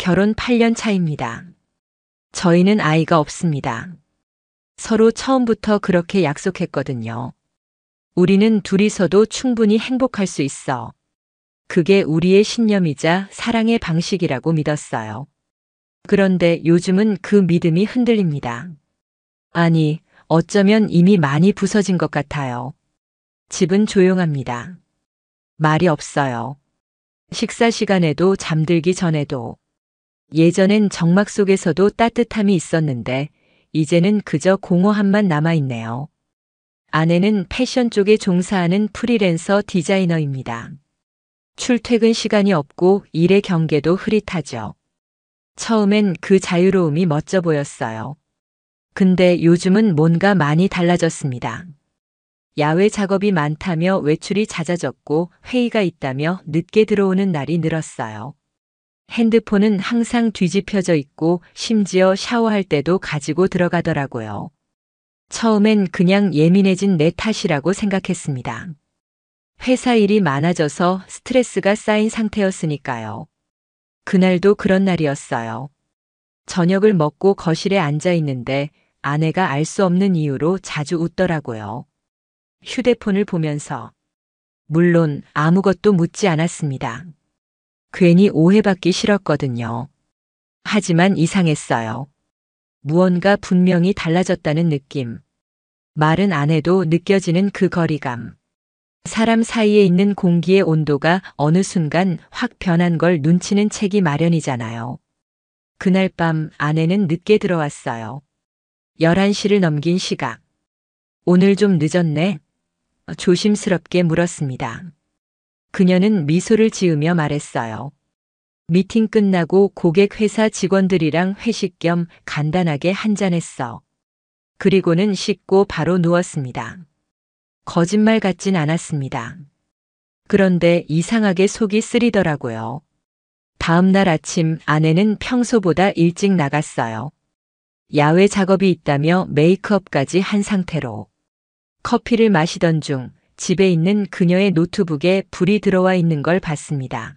결혼 8년 차입니다. 저희는 아이가 없습니다. 서로 처음부터 그렇게 약속했거든요. 우리는 둘이서도 충분히 행복할 수 있어. 그게 우리의 신념이자 사랑의 방식이라고 믿었어요. 그런데 요즘은 그 믿음이 흔들립니다. 아니, 어쩌면 이미 많이 부서진 것 같아요. 집은 조용합니다. 말이 없어요. 식사 시간에도 잠들기 전에도. 예전엔 정막 속에서도 따뜻함이 있었는데 이제는 그저 공허함만 남아있네요. 아내는 패션 쪽에 종사하는 프리랜서 디자이너입니다. 출퇴근 시간이 없고 일의 경계도 흐릿하죠. 처음엔 그 자유로움이 멋져 보였어요. 근데 요즘은 뭔가 많이 달라졌습니다. 야외 작업이 많다며 외출이 잦아졌고 회의가 있다며 늦게 들어오는 날이 늘었어요. 핸드폰은 항상 뒤집혀져 있고 심지어 샤워할 때도 가지고 들어가더라고요. 처음엔 그냥 예민해진 내 탓이라고 생각했습니다. 회사 일이 많아져서 스트레스가 쌓인 상태였으니까요. 그날도 그런 날이었어요. 저녁을 먹고 거실에 앉아 있는데 아내가 알 수 없는 이유로 자주 웃더라고요. 휴대폰을 보면서. 물론 아무것도 묻지 않았습니다. 괜히 오해받기 싫었거든요. 하지만 이상했어요. 무언가 분명히 달라졌다는 느낌. 말은 안 해도 느껴지는 그 거리감. 사람 사이에 있는 공기의 온도가 어느 순간 확 변한 걸 눈치는 채기 마련이잖아요. 그날 밤 아내는 늦게 들어왔어요. 11시를 넘긴 시각. 오늘 좀 늦었네? 조심스럽게 물었습니다. 그녀는 미소를 지으며 말했어요. 미팅 끝나고 고객 회사 직원들이랑 회식 겸 간단하게 한잔했어. 그리고는 씻고 바로 누웠습니다. 거짓말 같진 않았습니다. 그런데 이상하게 속이 쓰리더라고요. 다음 날 아침 아내는 평소보다 일찍 나갔어요. 야외 작업이 있다며 메이크업까지 한 상태로. 커피를 마시던 중 집에 있는 그녀의 노트북에 불이 들어와 있는 걸 봤습니다.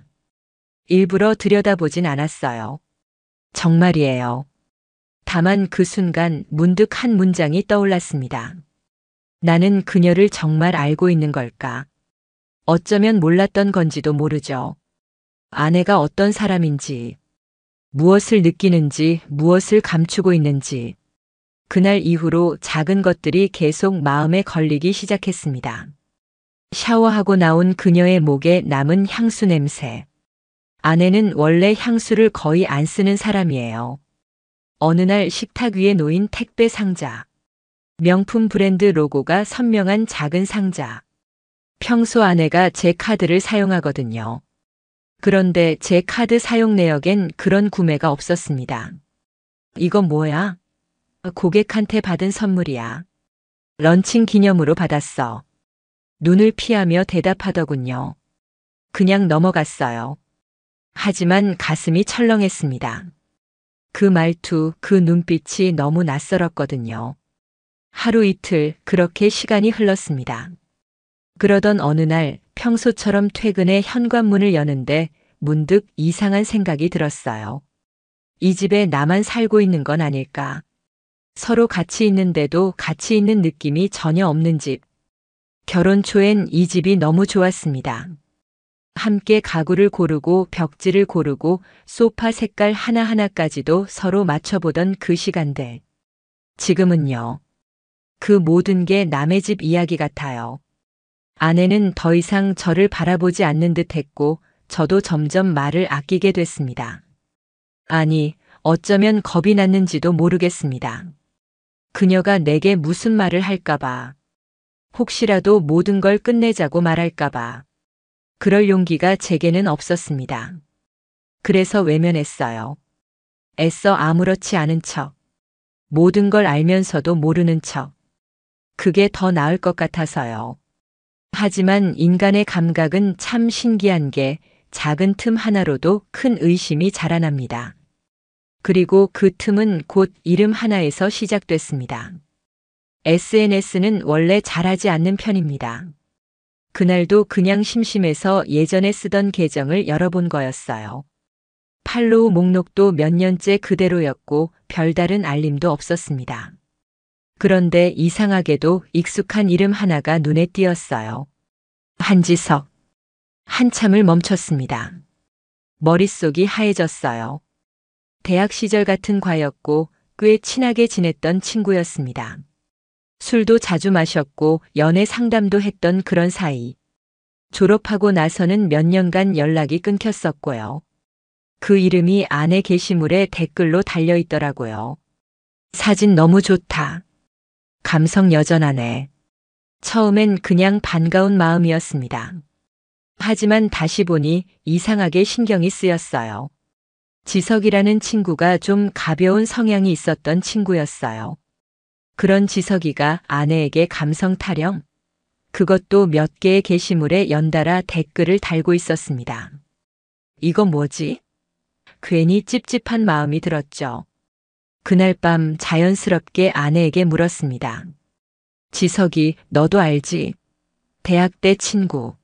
일부러 들여다보진 않았어요. 정말이에요. 다만 그 순간 문득 한 문장이 떠올랐습니다. 나는 그녀를 정말 알고 있는 걸까? 어쩌면 몰랐던 건지도 모르죠. 아내가 어떤 사람인지, 무엇을 느끼는지, 무엇을 감추고 있는지. 그날 이후로 작은 것들이 계속 마음에 걸리기 시작했습니다. 샤워하고 나온 그녀의 목에 남은 향수 냄새. 아내는 원래 향수를 거의 안 쓰는 사람이에요. 어느 날 식탁 위에 놓인 택배 상자. 명품 브랜드 로고가 선명한 작은 상자. 평소 아내가 제 카드를 사용하거든요. 그런데 제 카드 사용 내역엔 그런 구매가 없었습니다. 이건 뭐야? 고객한테 받은 선물이야. 런칭 기념으로 받았어. 눈을 피하며 대답하더군요. 그냥 넘어갔어요. 하지만 가슴이 철렁했습니다. 그 말투, 그 눈빛이 너무 낯설었거든요. 하루 이틀 그렇게 시간이 흘렀습니다. 그러던 어느 날 평소처럼 퇴근해 현관문을 여는데 문득 이상한 생각이 들었어요. 이 집에 나만 살고 있는 건 아닐까? 서로 같이 있는데도 같이 있는 느낌이 전혀 없는 집. 결혼 초엔 이 집이 너무 좋았습니다. 함께 가구를 고르고 벽지를 고르고 소파 색깔 하나하나까지도 서로 맞춰보던 그 시간들. 지금은요. 그 모든 게 남의 집 이야기 같아요. 아내는 더 이상 저를 바라보지 않는 듯 했고 저도 점점 말을 아끼게 됐습니다. 아니, 어쩌면 겁이 났는지도 모르겠습니다. 그녀가 내게 무슨 말을 할까봐. 혹시라도 모든 걸 끝내자고 말할까봐. 그럴 용기가 제게는 없었습니다. 그래서 외면했어요. 애써 아무렇지 않은 척. 모든 걸 알면서도 모르는 척. 그게 더 나을 것 같아서요. 하지만 인간의 감각은 참 신기한 게 작은 틈 하나로도 큰 의심이 자라납니다. 그리고 그 틈은 곧 이름 하나에서 시작됐습니다. SNS는 원래 잘하지 않는 편입니다. 그날도 그냥 심심해서 예전에 쓰던 계정을 열어본 거였어요. 팔로우 목록도 몇 년째 그대로였고 별다른 알림도 없었습니다. 그런데 이상하게도 익숙한 이름 하나가 눈에 띄었어요. 한지석. 한참을 멈췄습니다. 머릿속이 하얘졌어요. 대학 시절 같은 과였고 꽤 친하게 지냈던 친구였습니다. 술도 자주 마셨고 연애 상담도 했던 그런 사이. 졸업하고 나서는 몇 년간 연락이 끊겼었고요. 그 이름이 아내 게시물에 댓글로 달려 있더라고요. 사진 너무 좋다. 감성 여전하네. 처음엔 그냥 반가운 마음이었습니다. 하지만 다시 보니 이상하게 신경이 쓰였어요. 지석이라는 친구가 좀 가벼운 성향이 있었던 친구였어요. 그런 지석이가 아내에게 감성 타령? 그것도 몇 개의 게시물에 연달아 댓글을 달고 있었습니다. 이거 뭐지? 괜히 찝찝한 마음이 들었죠. 그날 밤 자연스럽게 아내에게 물었습니다. 지석이 너도 알지? 대학 때 친구.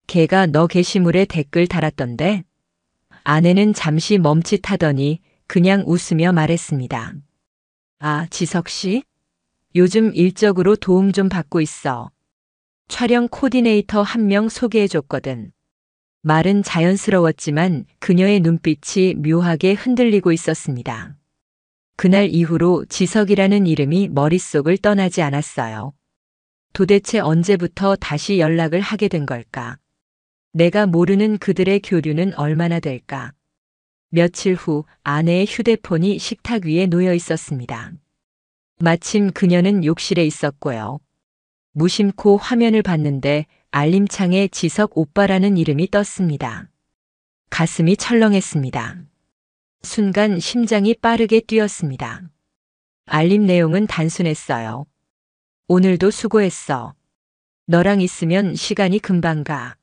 걔가 너 게시물에 댓글 달았던데? 아내는 잠시 멈칫하더니 그냥 웃으며 말했습니다. 아, 지석 씨? 요즘 일적으로 도움 좀 받고 있어. 촬영 코디네이터 한 명 소개해줬거든. 말은 자연스러웠지만 그녀의 눈빛이 묘하게 흔들리고 있었습니다. 그날 이후로 지석이라는 이름이 머릿속을 떠나지 않았어요. 도대체 언제부터 다시 연락을 하게 된 걸까? 내가 모르는 그들의 교류는 얼마나 될까? 며칠 후 아내의 휴대폰이 식탁 위에 놓여 있었습니다. 마침 그녀는 욕실에 있었고요. 무심코 화면을 봤는데 알림창에 지석 오빠라는 이름이 떴습니다. 가슴이 철렁했습니다. 순간 심장이 빠르게 뛰었습니다. 알림 내용은 단순했어요. 오늘도 수고했어. 너랑 있으면 시간이 금방 가.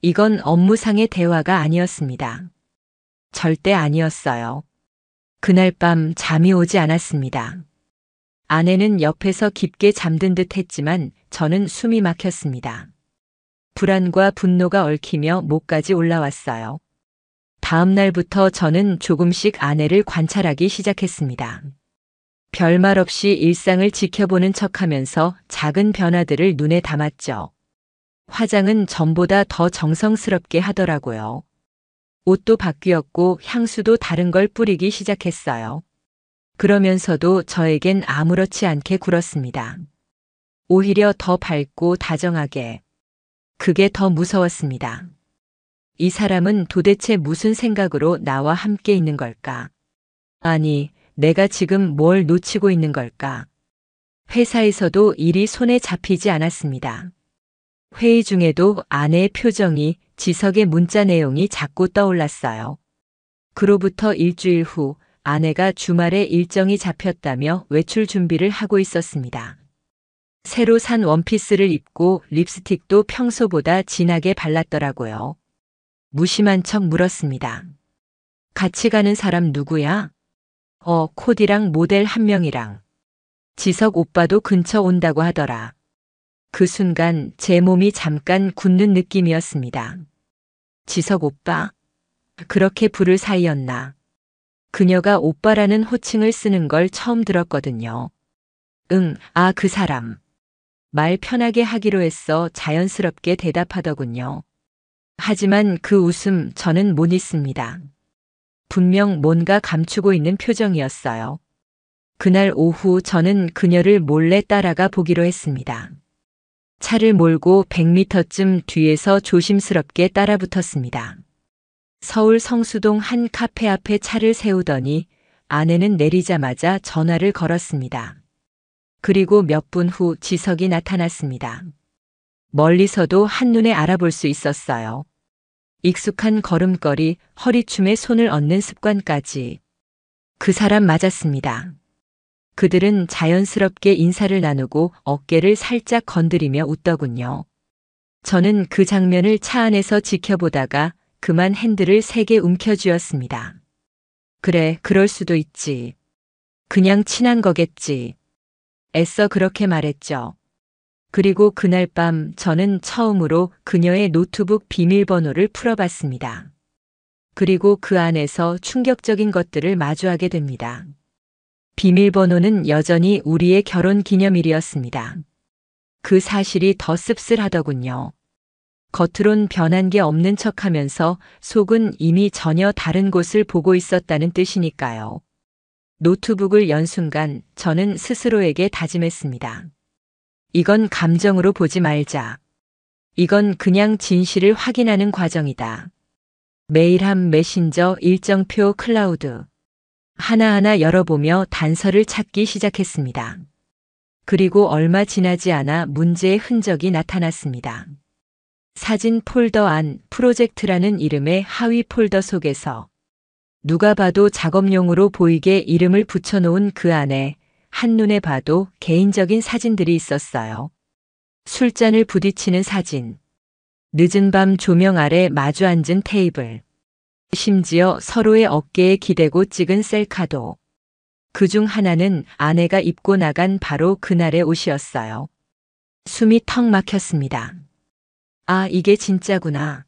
이건 업무상의 대화가 아니었습니다. 절대 아니었어요. 그날 밤 잠이 오지 않았습니다. 아내는 옆에서 깊게 잠든 듯 했지만 저는 숨이 막혔습니다. 불안과 분노가 얽히며 목까지 올라왔어요. 다음 날부터 저는 조금씩 아내를 관찰하기 시작했습니다. 별말 없이 일상을 지켜보는 척하면서 작은 변화들을 눈에 담았죠. 화장은 전보다 더 정성스럽게 하더라고요. 옷도 바뀌었고 향수도 다른 걸 뿌리기 시작했어요. 그러면서도 저에겐 아무렇지 않게 굴었습니다. 오히려 더 밝고 다정하게. 그게 더 무서웠습니다. 이 사람은 도대체 무슨 생각으로 나와 함께 있는 걸까? 아니, 내가 지금 뭘 놓치고 있는 걸까? 회사에서도 일이 손에 잡히지 않았습니다. 회의 중에도 아내의 표정이, 지석의 문자 내용이 자꾸 떠올랐어요. 그로부터 일주일 후 아내가 주말에 일정이 잡혔다며 외출 준비를 하고 있었습니다. 새로 산 원피스를 입고 립스틱도 평소보다 진하게 발랐더라고요. 무심한 척 물었습니다. 같이 가는 사람 누구야? 코디랑 모델 한 명이랑. 지석 오빠도 근처 온다고 하더라. 그 순간 제 몸이 잠깐 굳는 느낌이었습니다. 지석 오빠? 그렇게 부를 사이였나? 그녀가 오빠라는 호칭을 쓰는 걸 처음 들었거든요. 그 사람. 말 편하게 하기로 했어 자연스럽게 대답하더군요. 하지만 그 웃음 저는 못 잊습니다. 분명 뭔가 감추고 있는 표정이었어요. 그날 오후 저는 그녀를 몰래 따라가 보기로 했습니다. 차를 몰고 100m쯤 뒤에서 조심스럽게 따라붙었습니다. 서울 성수동 한 카페 앞에 차를 세우더니 아내는 내리자마자 전화를 걸었습니다. 그리고 몇 분 후 지석이 나타났습니다. 멀리서도 한눈에 알아볼 수 있었어요. 익숙한 걸음걸이, 허리춤에 손을 얹는 습관까지. 그 사람 맞았습니다. 그들은 자연스럽게 인사를 나누고 어깨를 살짝 건드리며 웃더군요. 저는 그 장면을 차 안에서 지켜보다가 그만 핸들을 세게 움켜쥐었습니다. 그래, 그럴 수도 있지. 그냥 친한 거겠지. 애써 그렇게 말했죠. 그리고 그날 밤 저는 처음으로 그녀의 노트북 비밀번호를 풀어봤습니다. 그리고 그 안에서 충격적인 것들을 마주하게 됩니다. 비밀번호는 여전히 우리의 결혼 기념일이었습니다. 그 사실이 더 씁쓸하더군요. 겉으론 변한 게 없는 척하면서 속은 이미 전혀 다른 곳을 보고 있었다는 뜻이니까요. 노트북을 연 순간 저는 스스로에게 다짐했습니다. 이건 감정으로 보지 말자. 이건 그냥 진실을 확인하는 과정이다. 메일함, 메신저, 일정표, 클라우드. 하나하나 열어보며 단서를 찾기 시작했습니다. 그리고 얼마 지나지 않아 문제의 흔적이 나타났습니다. 사진 폴더 안 프로젝트라는 이름의 하위 폴더 속에서 누가 봐도 작업용으로 보이게 이름을 붙여놓은 그 안에 한눈에 봐도 개인적인 사진들이 있었어요. 술잔을 부딪히는 사진, 늦은 밤 조명 아래 마주 앉은 테이블, 심지어 서로의 어깨에 기대고 찍은 셀카도. 그중 하나는 아내가 입고 나간 바로 그날의 옷이었어요. 숨이 턱 막혔습니다. 아, 이게 진짜구나.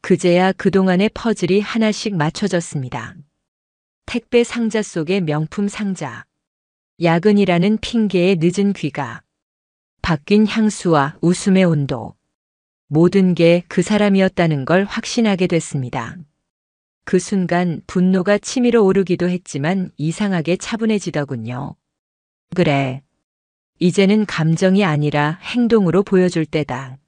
그제야 그동안의 퍼즐이 하나씩 맞춰졌습니다. 택배 상자 속의 명품 상자. 야근이라는 핑계의 늦은 귀가. 바뀐 향수와 웃음의 온도. 모든 게 그 사람이었다는 걸 확신하게 됐습니다. 그 순간 분노가 치밀어 오르기도 했지만 이상하게 차분해지더군요. 그래. 이제는 감정이 아니라 행동으로 보여줄 때다.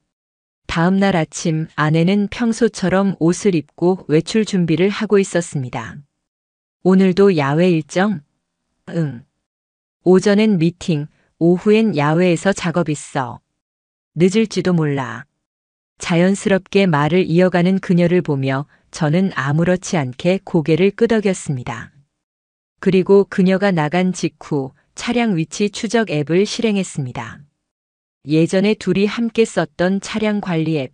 다음 날 아침 아내는 평소처럼 옷을 입고 외출 준비를 하고 있었습니다. 오늘도 야외 일정? 응. 오전엔 미팅, 오후엔 야외에서 작업 있어. 늦을지도 몰라. 자연스럽게 말을 이어가는 그녀를 보며 저는 아무렇지 않게 고개를 끄덕였습니다. 그리고 그녀가 나간 직후 차량 위치 추적 앱을 실행했습니다. 예전에 둘이 함께 썼던 차량 관리 앱.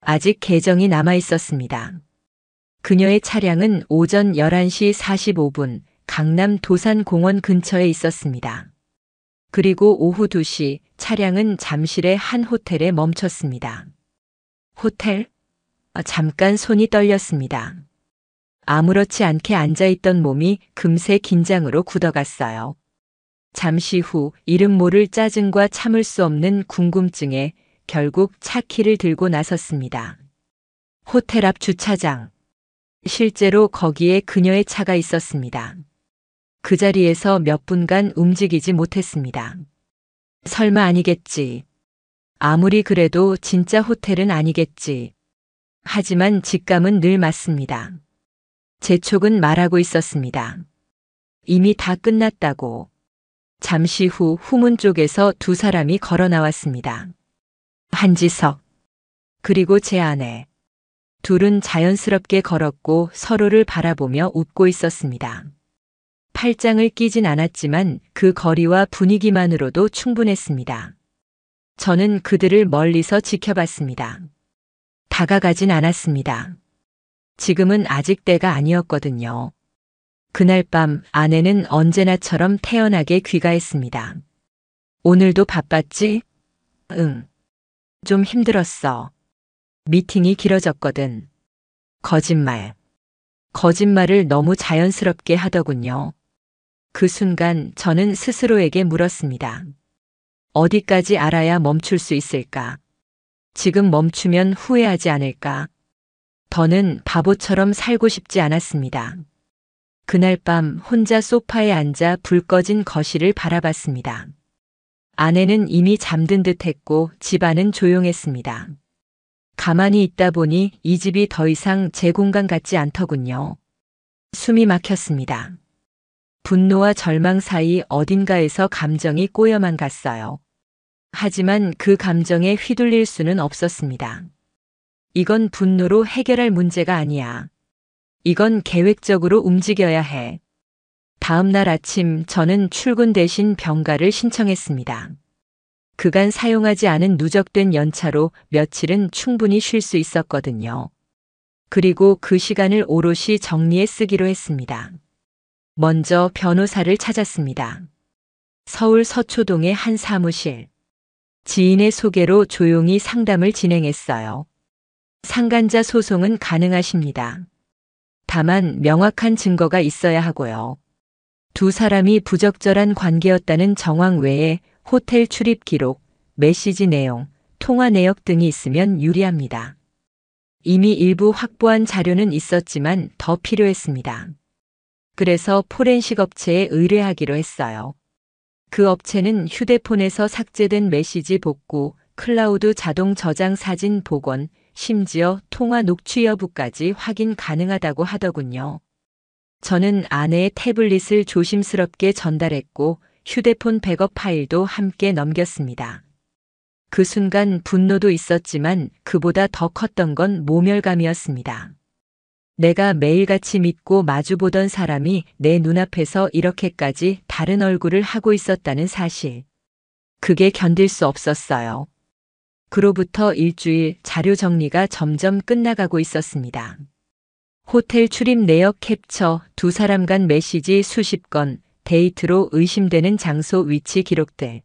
아직 계정이 남아 있었습니다. 그녀의 차량은 오전 11시 45분 강남 도산공원 근처에 있었습니다. 그리고 오후 2시 차량은 잠실의 한 호텔에 멈췄습니다. 호텔? 잠깐 손이 떨렸습니다. 아무렇지 않게 앉아있던 몸이 금세 긴장으로 굳어갔어요. 잠시 후 이름 모를 짜증과 참을 수 없는 궁금증에 결국 차 키를 들고 나섰습니다. 호텔 앞 주차장. 실제로 거기에 그녀의 차가 있었습니다. 그 자리에서 몇 분간 움직이지 못했습니다. 설마 아니겠지. 아무리 그래도 진짜 호텔은 아니겠지. 하지만 직감은 늘 맞습니다. 제 촉은 말하고 있었습니다. 이미 다 끝났다고. 잠시 후 후문 쪽에서 두 사람이 걸어 나왔습니다. 한지석, 그리고 제 아내. 둘은 자연스럽게 걸었고 서로를 바라보며 웃고 있었습니다. 팔짱을 끼진 않았지만 그 거리와 분위기만으로도 충분했습니다. 저는 그들을 멀리서 지켜봤습니다. 다가가진 않았습니다. 지금은 아직 때가 아니었거든요. 그날 밤 아내는 언제나처럼 태연하게 귀가했습니다. 오늘도 바빴지? 응. 좀 힘들었어. 미팅이 길어졌거든. 거짓말. 거짓말을 너무 자연스럽게 하더군요. 그 순간 저는 스스로에게 물었습니다. 어디까지 알아야 멈출 수 있을까? 지금 멈추면 후회하지 않을까? 더는 바보처럼 살고 싶지 않았습니다. 그날 밤 혼자 소파에 앉아 불 꺼진 거실을 바라봤습니다. 아내는 이미 잠든 듯 했고 집안은 조용했습니다. 가만히 있다 보니 이 집이 더 이상 제 공간 같지 않더군요. 숨이 막혔습니다. 분노와 절망 사이 어딘가에서 감정이 꼬여만 갔어요. 하지만 그 감정에 휘둘릴 수는 없었습니다. 이건 분노로 해결할 문제가 아니야. 이건 계획적으로 움직여야 해. 다음 날 아침 저는 출근 대신 병가를 신청했습니다. 그간 사용하지 않은 누적된 연차로 며칠은 충분히 쉴 수 있었거든요. 그리고 그 시간을 오롯이 정리에 쓰기로 했습니다. 먼저 변호사를 찾았습니다. 서울 서초동의 한 사무실. 지인의 소개로 조용히 상담을 진행했어요. 상간자 소송은 가능하십니다. 다만 명확한 증거가 있어야 하고요. 두 사람이 부적절한 관계였다는 정황 외에 호텔 출입 기록, 메시지 내용, 통화 내역 등이 있으면 유리합니다. 이미 일부 확보한 자료는 있었지만 더 필요했습니다. 그래서 포렌식 업체에 의뢰하기로 했어요. 그 업체는 휴대폰에서 삭제된 메시지 복구, 클라우드 자동 저장 사진 복원, 심지어 통화 녹취 여부까지 확인 가능하다고 하더군요. 저는 아내의 태블릿을 조심스럽게 전달했고 휴대폰 백업 파일도 함께 넘겼습니다. 그 순간 분노도 있었지만 그보다 더 컸던 건 모멸감이었습니다. 내가 매일같이 믿고 마주보던 사람이 내 눈앞에서 이렇게까지 다른 얼굴을 하고 있었다는 사실. 그게 견딜 수 없었어요. 그로부터 일주일 자료 정리가 점점 끝나가고 있었습니다. 호텔 출입 내역 캡처, 두 사람 간 메시지 수십 건, 데이트로 의심되는 장소 위치 기록들.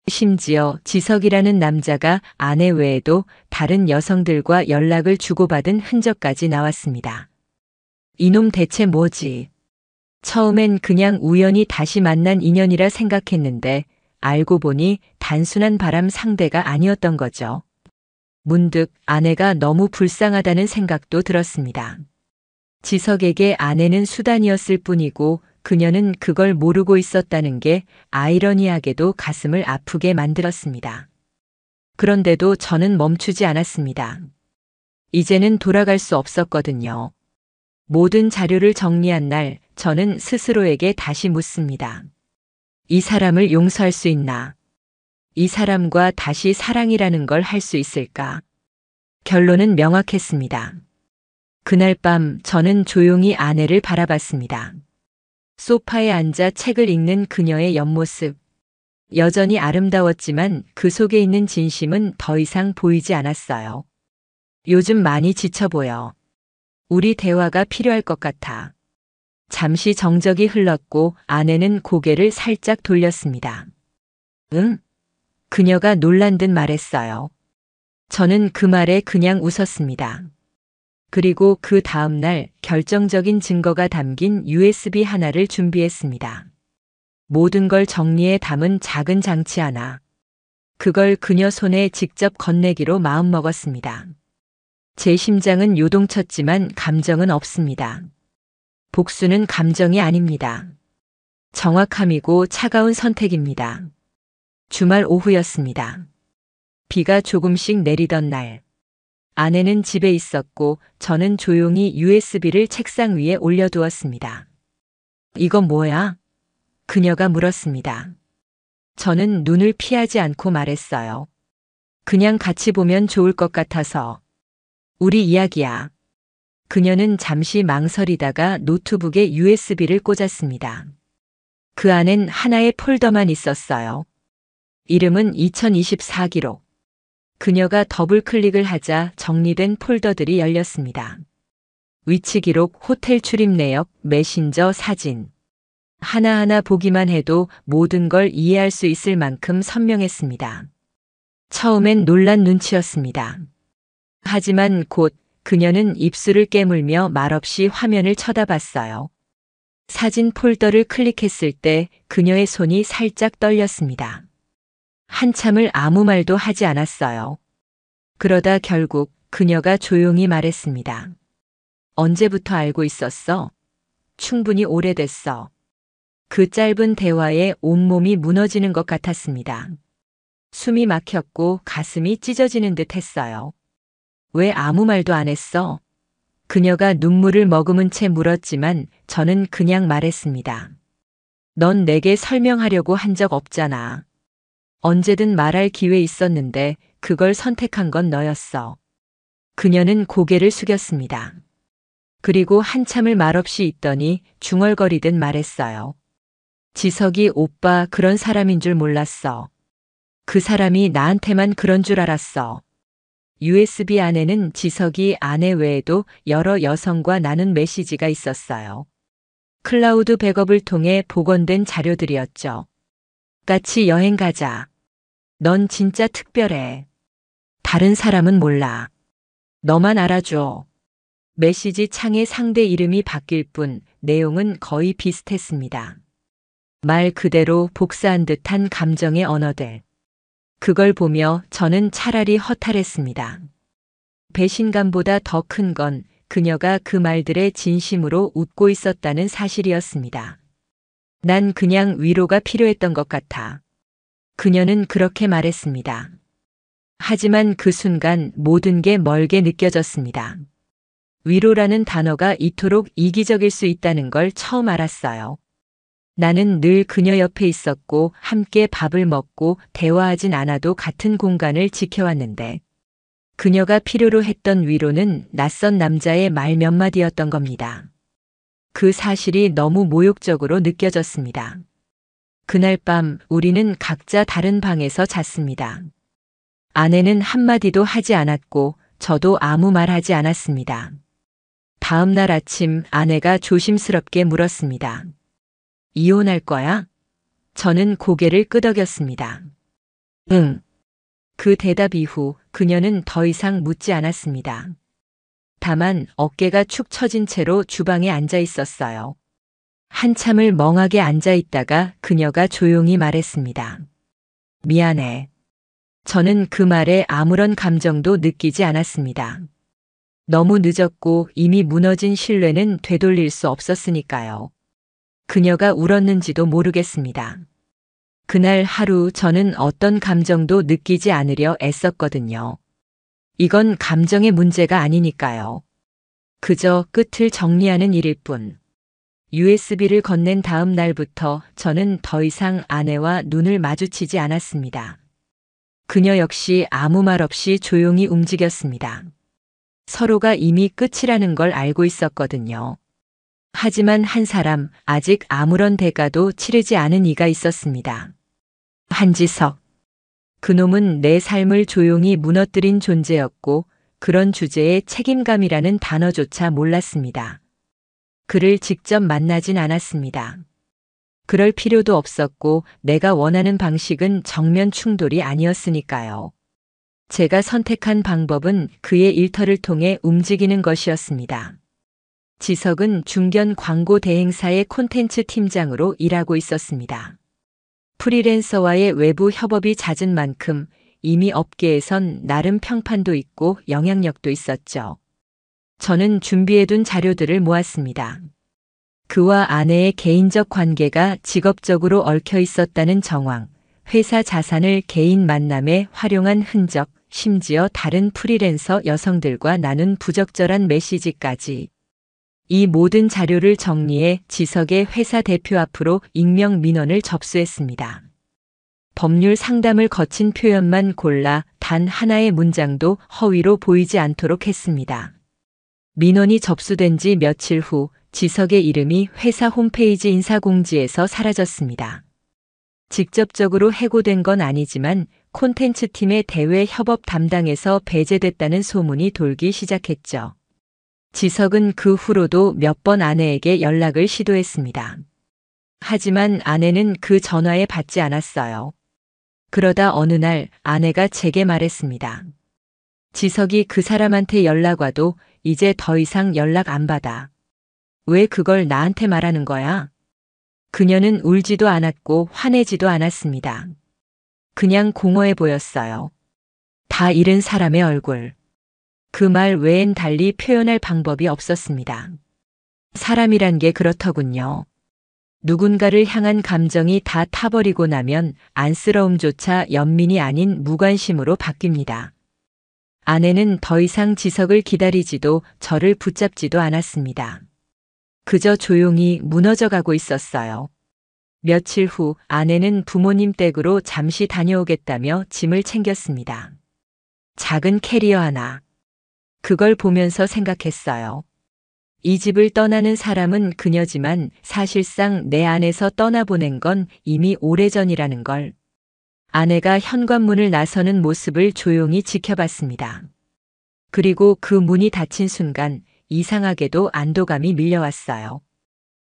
심지어 지석이라는 남자가 아내 외에도 다른 여성들과 연락을 주고받은 흔적까지 나왔습니다. 이놈 대체 뭐지? 처음엔 그냥 우연히 다시 만난 인연이라 생각했는데 알고 보니 단순한 바람 상대가 아니었던 거죠. 문득 아내가 너무 불쌍하다는 생각도 들었습니다. 지석에게 아내는 수단이었을 뿐이고 그녀는 그걸 모르고 있었다는 게 아이러니하게도 가슴을 아프게 만들었습니다. 그런데도 저는 멈추지 않았습니다. 이제는 돌아갈 수 없었거든요. 모든 자료를 정리한 날 저는 스스로에게 다시 묻습니다. 이 사람을 용서할 수 있나? 이 사람과 다시 사랑이라는 걸 할 수 있을까? 결론은 명확했습니다. 그날 밤 저는 조용히 아내를 바라봤습니다. 소파에 앉아 책을 읽는 그녀의 옆모습. 여전히 아름다웠지만 그 속에 있는 진심은 더 이상 보이지 않았어요. 요즘 많이 지쳐 보여. 우리 대화가 필요할 것 같아. 잠시 정적이 흘렀고 아내는 고개를 살짝 돌렸습니다. 응? 그녀가 놀란 듯 말했어요. 저는 그 말에 그냥 웃었습니다. 그리고 그 다음 날 결정적인 증거가 담긴 USB 하나를 준비했습니다. 모든 걸 정리해 담은 작은 장치 하나. 그걸 그녀 손에 직접 건네기로 마음먹었습니다. 제 심장은 요동쳤지만 감정은 없습니다. 복수는 감정이 아닙니다. 정확함이고 차가운 선택입니다. 주말 오후였습니다. 비가 조금씩 내리던 날. 아내는 집에 있었고 저는 조용히 USB를 책상 위에 올려두었습니다. 이건 뭐야? 그녀가 물었습니다. 저는 눈을 피하지 않고 말했어요. 그냥 같이 보면 좋을 것 같아서. 우리 이야기야. 그녀는 잠시 망설이다가 노트북에 USB를 꽂았습니다. 그 안엔 하나의 폴더만 있었어요. 이름은 2024 기록. 그녀가 더블 클릭을 하자 정리된 폴더들이 열렸습니다. 위치 기록, 호텔 출입 내역, 메신저, 사진. 하나하나 보기만 해도 모든 걸 이해할 수 있을 만큼 선명했습니다. 처음엔 놀란 눈치였습니다. 하지만 곧 그녀는 입술을 깨물며 말없이 화면을 쳐다봤어요. 사진 폴더를 클릭했을 때 그녀의 손이 살짝 떨렸습니다. 한참을 아무 말도 하지 않았어요. 그러다 결국 그녀가 조용히 말했습니다. 언제부터 알고 있었어? 충분히 오래됐어. 그 짧은 대화에 온몸이 무너지는 것 같았습니다. 숨이 막혔고 가슴이 찢어지는 듯 했어요. 왜 아무 말도 안 했어? 그녀가 눈물을 머금은 채 물었지만 저는 그냥 말했습니다. 넌 내게 설명하려고 한 적 없잖아. 언제든 말할 기회 있었는데 그걸 선택한 건 너였어. 그녀는 고개를 숙였습니다. 그리고 한참을 말없이 있더니 중얼거리듯 말했어요. 지석이 오빠 그런 사람인 줄 몰랐어. 그 사람이 나한테만 그런 줄 알았어. USB 안에는 지석이 아내 외에도 여러 여성과 나눈 메시지가 있었어요. 클라우드 백업을 통해 복원된 자료들이었죠. 같이 여행 가자. 넌 진짜 특별해. 다른 사람은 몰라. 너만 알아줘. 메시지 창의 상대 이름이 바뀔 뿐 내용은 거의 비슷했습니다. 말 그대로 복사한 듯한 감정의 언어들. 그걸 보며 저는 차라리 허탈했습니다. 배신감보다 더 큰 건 그녀가 그 말들에 진심으로 웃고 있었다는 사실이었습니다. 난 그냥 위로가 필요했던 것 같아. 그녀는 그렇게 말했습니다. 하지만 그 순간 모든 게 멀게 느껴졌습니다. 위로라는 단어가 이토록 이기적일 수 있다는 걸 처음 알았어요. 나는 늘 그녀 옆에 있었고 함께 밥을 먹고 대화하진 않아도 같은 공간을 지켜왔는데 그녀가 필요로 했던 위로는 낯선 남자의 말 몇 마디였던 겁니다. 그 사실이 너무 모욕적으로 느껴졌습니다. 그날 밤 우리는 각자 다른 방에서 잤습니다. 아내는 한마디도 하지 않았고 저도 아무 말 하지 않았습니다. 다음 날 아침 아내가 조심스럽게 물었습니다. 이혼할 거야? 저는 고개를 끄덕였습니다. 응. 그 대답 이후 그녀는 더 이상 묻지 않았습니다. 다만 어깨가 축 처진 채로 주방에 앉아 있었어요. 한참을 멍하게 앉아 있다가 그녀가 조용히 말했습니다. 미안해. 저는 그 말에 아무런 감정도 느끼지 않았습니다. 너무 늦었고 이미 무너진 신뢰는 되돌릴 수 없었으니까요. 그녀가 울었는지도 모르겠습니다. 그날 하루 저는 어떤 감정도 느끼지 않으려 애썼거든요. 이건 감정의 문제가 아니니까요. 그저 끝을 정리하는 일일 뿐. USB를 건넨 다음 날부터 저는 더 이상 아내와 눈을 마주치지 않았습니다. 그녀 역시 아무 말 없이 조용히 움직였습니다. 서로가 이미 끝이라는 걸 알고 있었거든요. 하지만 한 사람, 아직 아무런 대가도 치르지 않은 이가 있었습니다. 한지석. 그놈은 내 삶을 조용히 무너뜨린 존재였고 그런 주제에 책임감이라는 단어조차 몰랐습니다. 그를 직접 만나진 않았습니다. 그럴 필요도 없었고 내가 원하는 방식은 정면 충돌이 아니었으니까요. 제가 선택한 방법은 그의 일터를 통해 움직이는 것이었습니다. 지석은 중견 광고 대행사의 콘텐츠 팀장으로 일하고 있었습니다. 프리랜서와의 외부 협업이 잦은 만큼 이미 업계에선 나름 평판도 있고 영향력도 있었죠. 저는 준비해둔 자료들을 모았습니다. 그와 아내의 개인적 관계가 직업적으로 얽혀 있었다는 정황, 회사 자산을 개인 만남에 활용한 흔적, 심지어 다른 프리랜서 여성들과 나눈 부적절한 메시지까지. 이 모든 자료를 정리해 지석의 회사 대표 앞으로 익명 민원을 접수했습니다. 법률 상담을 거친 표현만 골라 단 하나의 문장도 허위로 보이지 않도록 했습니다. 민원이 접수된 지 며칠 후 지석의 이름이 회사 홈페이지 인사공지에서 사라졌습니다. 직접적으로 해고된 건 아니지만 콘텐츠 팀의 대외 협업 담당에서 배제됐다는 소문이 돌기 시작했죠. 지석은 그 후로도 몇 번 아내에게 연락을 시도했습니다. 하지만 아내는 그 전화에 받지 않았어요. 그러다 어느 날 아내가 제게 말했습니다. 지석이 그 사람한테 연락 와도 이제 더 이상 연락 안 받아. 왜 그걸 나한테 말하는 거야? 그녀는 울지도 않았고 화내지도 않았습니다. 그냥 공허해 보였어요. 다 잃은 사람의 얼굴. 그 말 외엔 달리 표현할 방법이 없었습니다. 사람이란 게 그렇더군요. 누군가를 향한 감정이 다 타버리고 나면 안쓰러움조차 연민이 아닌 무관심으로 바뀝니다. 아내는 더 이상 지석을 기다리지도 저를 붙잡지도 않았습니다. 그저 조용히 무너져가고 있었어요. 며칠 후 아내는 부모님 댁으로 잠시 다녀오겠다며 짐을 챙겼습니다. 작은 캐리어 하나. 그걸 보면서 생각했어요. 이 집을 떠나는 사람은 그녀지만 사실상 내 안에서 떠나보낸 건 이미 오래전이라는 걸. 아내가 현관문을 나서는 모습을 조용히 지켜봤습니다. 그리고 그 문이 닫힌 순간 이상하게도 안도감이 밀려왔어요.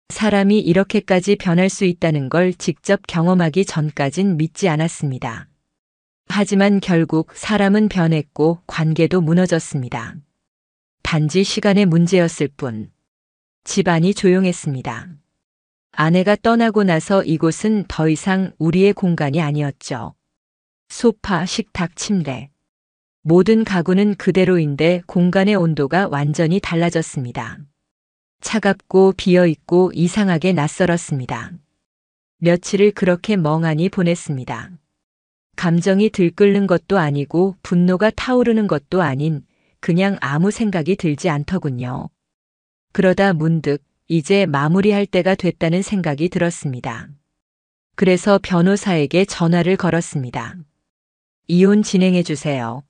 사람이 이렇게까지 변할 수 있다는 걸 직접 경험하기 전까진 믿지 않았습니다. 하지만 결국 사람은 변했고 관계도 무너졌습니다. 단지 시간의 문제였을 뿐. 집안이 조용했습니다. 아내가 떠나고 나서 이곳은 더 이상 우리의 공간이 아니었죠. 소파, 식탁, 침대. 모든 가구는 그대로인데 공간의 온도가 완전히 달라졌습니다. 차갑고 비어있고 이상하게 낯설었습니다. 며칠을 그렇게 멍하니 보냈습니다. 감정이 들끓는 것도 아니고 분노가 타오르는 것도 아닌 그냥 아무 생각이 들지 않더군요. 그러다 문득 이제 마무리할 때가 됐다는 생각이 들었습니다. 그래서 변호사에게 전화를 걸었습니다. 이혼 진행해 주세요.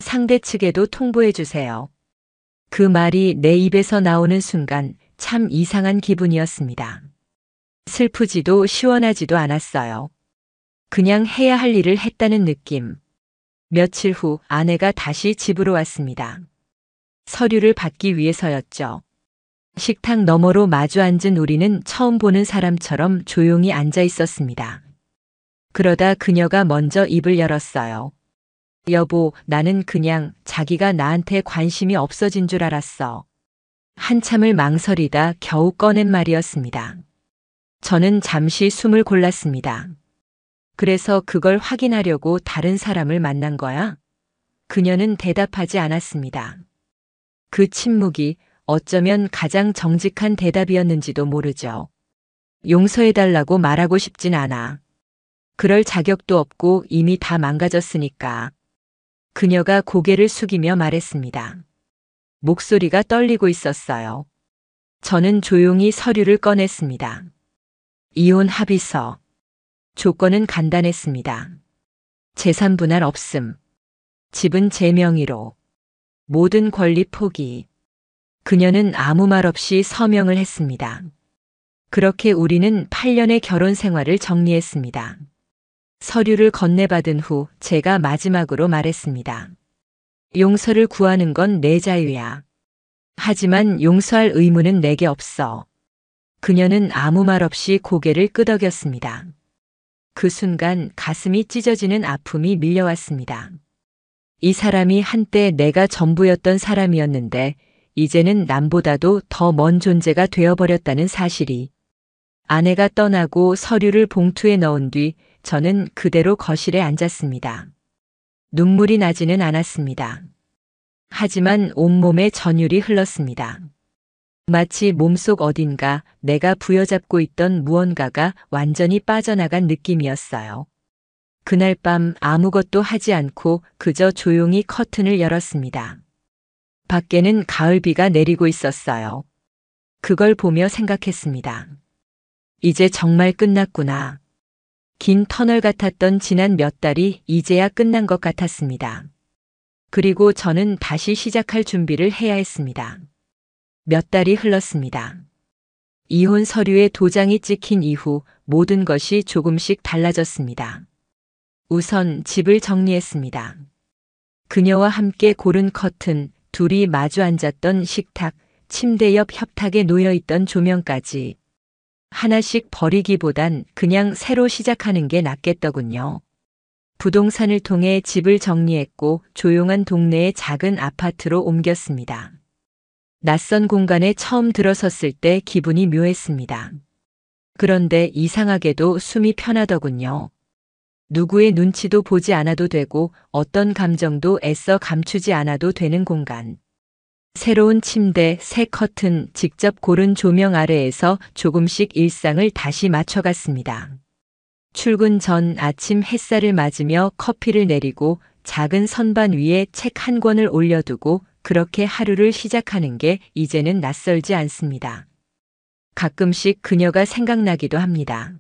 상대 측에도 통보해 주세요. 그 말이 내 입에서 나오는 순간 참 이상한 기분이었습니다. 슬프지도 시원하지도 않았어요. 그냥 해야 할 일을 했다는 느낌. 며칠 후 아내가 다시 집으로 왔습니다. 서류를 받기 위해서였죠. 식탁 너머로 마주 앉은 우리는 처음 보는 사람처럼 조용히 앉아 있었습니다. 그러다 그녀가 먼저 입을 열었어요. 여보, 나는 그냥 자기가 나한테 관심이 없어진 줄 알았어. 한참을 망설이다 겨우 꺼낸 말이었습니다. 저는 잠시 숨을 골랐습니다. 그래서 그걸 확인하려고 다른 사람을 만난 거야? 그녀는 대답하지 않았습니다. 그 침묵이 어쩌면 가장 정직한 대답이었는지도 모르죠. 용서해달라고 말하고 싶진 않아. 그럴 자격도 없고 이미 다 망가졌으니까. 그녀가 고개를 숙이며 말했습니다. 목소리가 떨리고 있었어요. 저는 조용히 서류를 꺼냈습니다. 이혼 합의서. 조건은 간단했습니다. 재산 분할 없음. 집은 제 명의로. 모든 권리 포기. 그녀는 아무 말 없이 서명을 했습니다. 그렇게 우리는 8년의 결혼 생활을 정리했습니다. 서류를 건네받은 후 제가 마지막으로 말했습니다. 용서를 구하는 건 내 자유야. 하지만 용서할 의무는 내게 없어. 그녀는 아무 말 없이 고개를 끄덕였습니다. 그 순간 가슴이 찢어지는 아픔이 밀려왔습니다. 이 사람이 한때 내가 전부였던 사람이었는데 이제는 남보다도 더 먼 존재가 되어버렸다는 사실이. 아내가 떠나고 서류를 봉투에 넣은 뒤 저는 그대로 거실에 앉았습니다. 눈물이 나지는 않았습니다. 하지만 온몸에 전율이 흘렀습니다. 마치 몸속 어딘가 내가 부여잡고 있던 무언가가 완전히 빠져나간 느낌이었어요. 그날 밤 아무것도 하지 않고 그저 조용히 커튼을 열었습니다. 밖에는 가을비가 내리고 있었어요. 그걸 보며 생각했습니다. 이제 정말 끝났구나. 긴 터널 같았던 지난 몇 달이 이제야 끝난 것 같았습니다. 그리고 저는 다시 시작할 준비를 해야 했습니다. 몇 달이 흘렀습니다. 이혼 서류에 도장이 찍힌 이후 모든 것이 조금씩 달라졌습니다. 우선 집을 정리했습니다. 그녀와 함께 고른 커튼, 둘이 마주 앉았던 식탁, 침대 옆 협탁에 놓여있던 조명까지. 하나씩 버리기보단 그냥 새로 시작하는 게 낫겠더군요. 부동산을 통해 집을 정리했고 조용한 동네의 작은 아파트로 옮겼습니다. 낯선 공간에 처음 들어섰을 때 기분이 묘했습니다. 그런데 이상하게도 숨이 편하더군요. 누구의 눈치도 보지 않아도 되고 어떤 감정도 애써 감추지 않아도 되는 공간. 새로운 침대, 새 커튼, 직접 고른 조명 아래에서 조금씩 일상을 다시 맞춰갔습니다. 출근 전 아침 햇살을 맞으며 커피를 내리고 작은 선반 위에 책 한 권을 올려두고 그렇게 하루를 시작하는 게 이제는 낯설지 않습니다. 가끔씩 그녀가 생각나기도 합니다.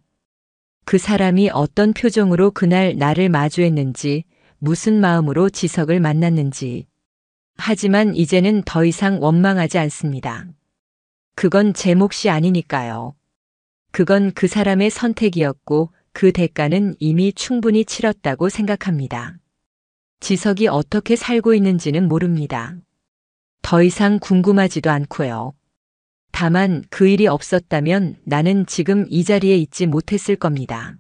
그 사람이 어떤 표정으로 그날 나를 마주했는지, 무슨 마음으로 지석을 만났는지. 하지만 이제는 더 이상 원망하지 않습니다. 그건 제 몫이 아니니까요. 그건 그 사람의 선택이었고 그 대가는 이미 충분히 치렀다고 생각합니다. 지석이 어떻게 살고 있는지는 모릅니다. 더 이상 궁금하지도 않고요. 다만 그 일이 없었다면 나는 지금 이 자리에 있지 못했을 겁니다.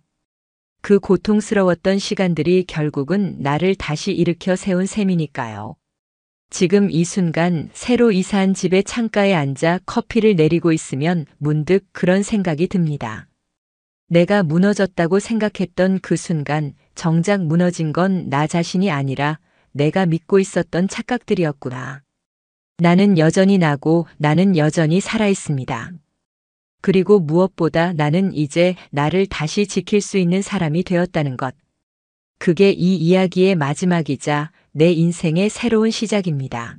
그 고통스러웠던 시간들이 결국은 나를 다시 일으켜 세운 셈이니까요. 지금 이 순간 새로 이사한 집의 창가에 앉아 커피를 내리고 있으면 문득 그런 생각이 듭니다. 내가 무너졌다고 생각했던 그 순간 정작 무너진 건 나 자신이 아니라 내가 믿고 있었던 착각들이었구나. 나는 여전히 나고 나는 여전히 살아 있습니다. 그리고 무엇보다 나는 이제 나를 다시 지킬 수 있는 사람이 되었다는 것. 그게 이 이야기의 마지막이자 내 인생의 새로운 시작입니다.